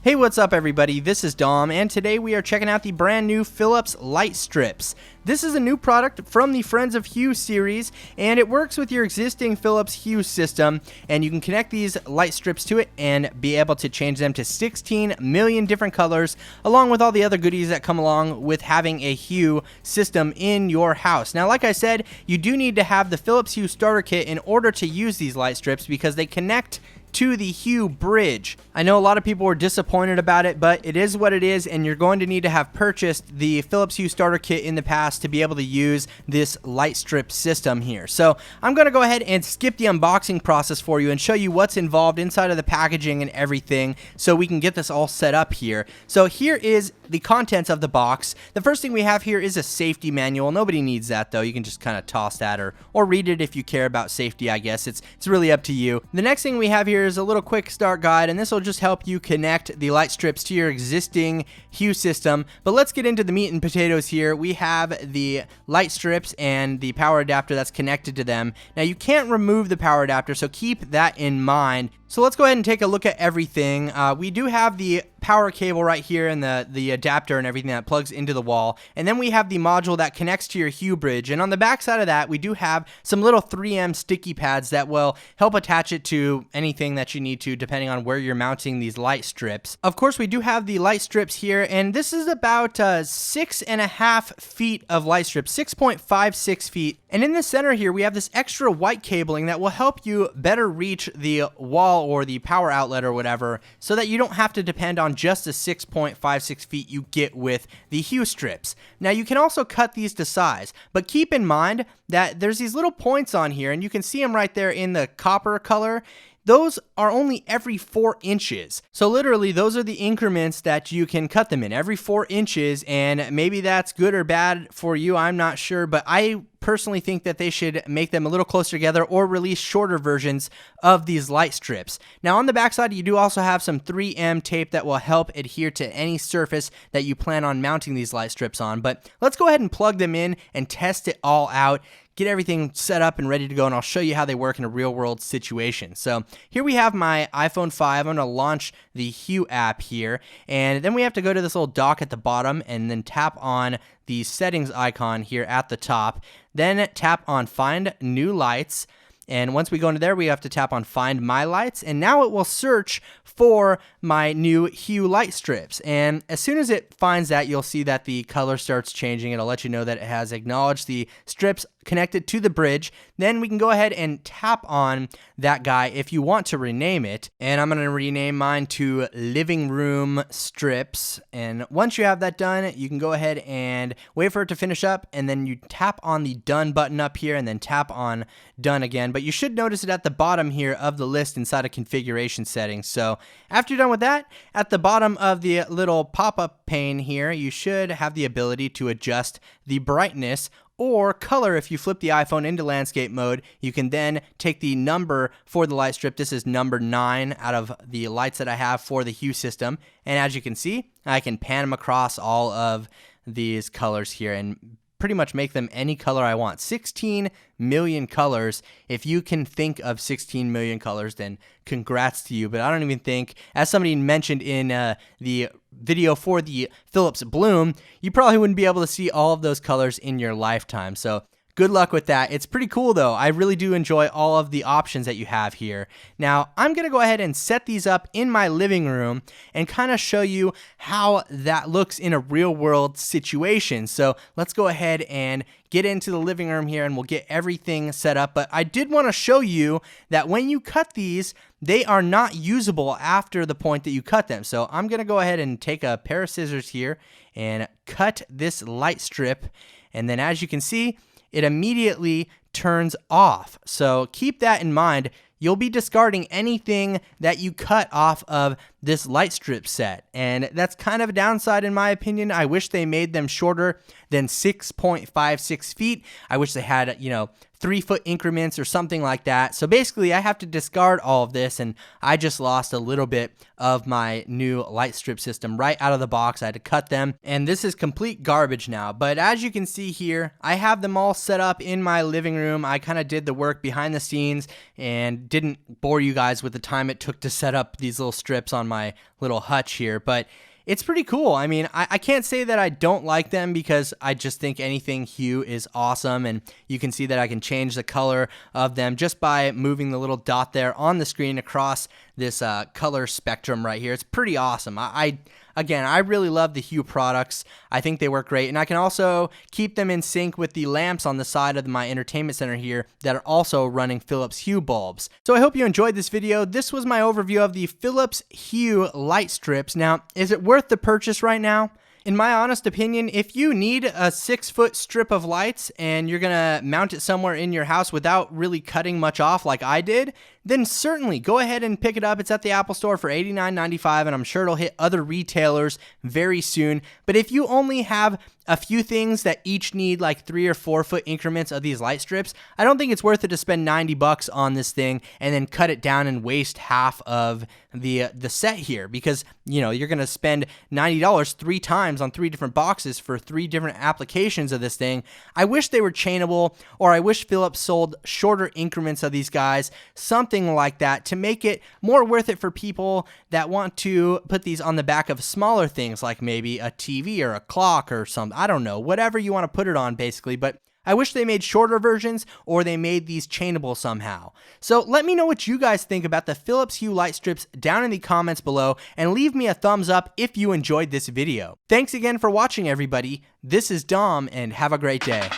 Hey, what's up everybody? This is Dom, and today we are checking out the brand new Philips LightStrips. This is a new product from the Friends of Hue series, and it works with your existing Philips Hue system, and you can connect these light strips to it and be able to change them to 16 million different colors, along with all the other goodies that come along with having a Hue system in your house. Now, like I said, you do need to have the Philips Hue starter kit in order to use these light strips because they connect to the Hue bridge. I know a lot of people were disappointed about it, but it is what it is, and you're going to need to have purchased the Philips Hue starter kit in the past to be able to use this light strip system here. So I'm going to go ahead and skip the unboxing process for you and show you what's involved inside of the packaging and everything so we can get this all set up here. So here is the contents of the box. The first thing we have here is a safety manual. Nobody needs that though. You can just kind of toss that or read it if you care about safety, I guess. It's really up to you. The next thing we have here is a little quick start guide, and this will just help you connect the light strips to your existing Hue system. But let's get into the meat and potatoes here. We have the light strips and the power adapter that's connected to them. Now you can't remove the power adapter, so keep that in mind. So let's go ahead and take a look at everything. We do have the power cable right here and the adapter and everything that plugs into the wall. And then we have the module that connects to your Hue bridge. And on the back side of that, we do have some little 3M sticky pads that will help attach it to anything that you need to, depending on where you're mounting these light strips. Of course, we do have the light strips here, and this is about 6.5 feet of light strips, 6.56 feet. And in the center here, we have this extra white cabling that will help you better reach the wall or the power outlet or whatever, so that you don't have to depend on just the 6.56 feet you get with the Hue strips. Now you can also cut these to size, but keep in mind that there's these little points on here, and you can see them right there in the copper color. Those are only every 4 inches. So literally those are the increments that you can cut them in, every 4 inches, and maybe that's good or bad for you, I'm not sure, but I personally think that they should make them a little closer together or release shorter versions of these light strips. Now on the backside, you do also have some 3M tape that will help adhere to any surface that you plan on mounting these light strips on. But let's go ahead and plug them in and test it all out, get everything set up and ready to go, and I'll show you how they work in a real world situation. So here we have my iPhone 5. I'm going to launch the Hue app here, and then we have to go to this little dock at the bottom and then tap on the settings icon here at the top. Then tap on Find New Lights. And once we go into there, we have to tap on Find My Lights, and now it will search for my new Hue light strips. And as soon as it finds that, you'll see that the color starts changing. It'll let you know that it has acknowledged the strips connected to the bridge. Then we can go ahead and tap on that guy if you want to rename it. And I'm going to rename mine to Living Room Strips. And once you have that done, you can go ahead and wait for it to finish up, and then you tap on the Done button up here and then tap on Done again. But you should notice it at the bottom here of the list inside of configuration settings. So after you're done with that, at the bottom of the little pop-up pane here, you should have the ability to adjust the brightness or color. If you flip the iPhone into landscape mode, you can then take the number for the light strip. This is number 9 out of the lights that I have for the Hue system. And as you can see, I can pan them across all of these colors here and pretty much make them any color I want. 16 million colors. If you can think of 16 million colors, then congrats to you. But I don't even think, as somebody mentioned in the video for the Philips Bloom, you probably wouldn't be able to see all of those colors in your lifetime. So good luck with that. It's pretty cool though. I really do enjoy all of the options that you have here. Now, I'm going to go ahead and set these up in my living room and kind of show you how that looks in a real world situation. So let's go ahead and get into the living room here and we'll get everything set up. But I did want to show you that when you cut these, they are not usable after the point that you cut them. So I'm going to go ahead and take a pair of scissors here and cut this light strip. And then as you can see, it immediately turns off. So keep that in mind. You'll be discarding anything that you cut off of this light strip set. And that's kind of a downside in my opinion. I wish they made them shorter than 6.56 feet. I wish they had, 3-foot increments or something like that. So basically I have to discard all of this, and I just lost a little bit of my new light strip system right out of the box. I had to cut them, and this is complete garbage now. But as you can see here, I have them all set up in my living room. I kind of did the work behind the scenes and didn't bore you guys with the time it took to set up these little strips on my little hutch here, but it's pretty cool. I mean, I can't say that I don't like them, because I just think anything hue is awesome, and you can see that I can change the color of them just by moving the little dot there on the screen across this color spectrum right here. It's pretty awesome. Again, I really love the Hue products. I think they work great, and I can also keep them in sync with the lamps on the side of my entertainment center here that are also running Philips Hue bulbs. So I hope you enjoyed this video. This was my overview of the Philips Hue light strips. Now, is it worth the purchase right now? In my honest opinion, if you need a 6-foot strip of lights and you're gonna mount it somewhere in your house without really cutting much off like I did, then certainly go ahead and pick it up. It's at the Apple Store for $89.95, and I'm sure it'll hit other retailers very soon. But if you only have a few things that each need like 3 or 4 foot increments of these light strips, I don't think it's worth it to spend $90 on this thing and then cut it down and waste half of the set here, because you know you're gonna spend $90 3 times on 3 different boxes for 3 different applications of this thing. I wish they were chainable, or I wish Philips sold shorter increments of these guys, something like that, to make it more worth it for people that want to put these on the back of smaller things like maybe a TV or a clock or something. I don't know, whatever you want to put it on basically, but I wish they made shorter versions, or they made these chainable somehow. So let me know what you guys think about the Philips Hue light strips down in the comments below, and leave me a thumbs up if you enjoyed this video. Thanks again for watching, everybody. This is Dom, and have a great day.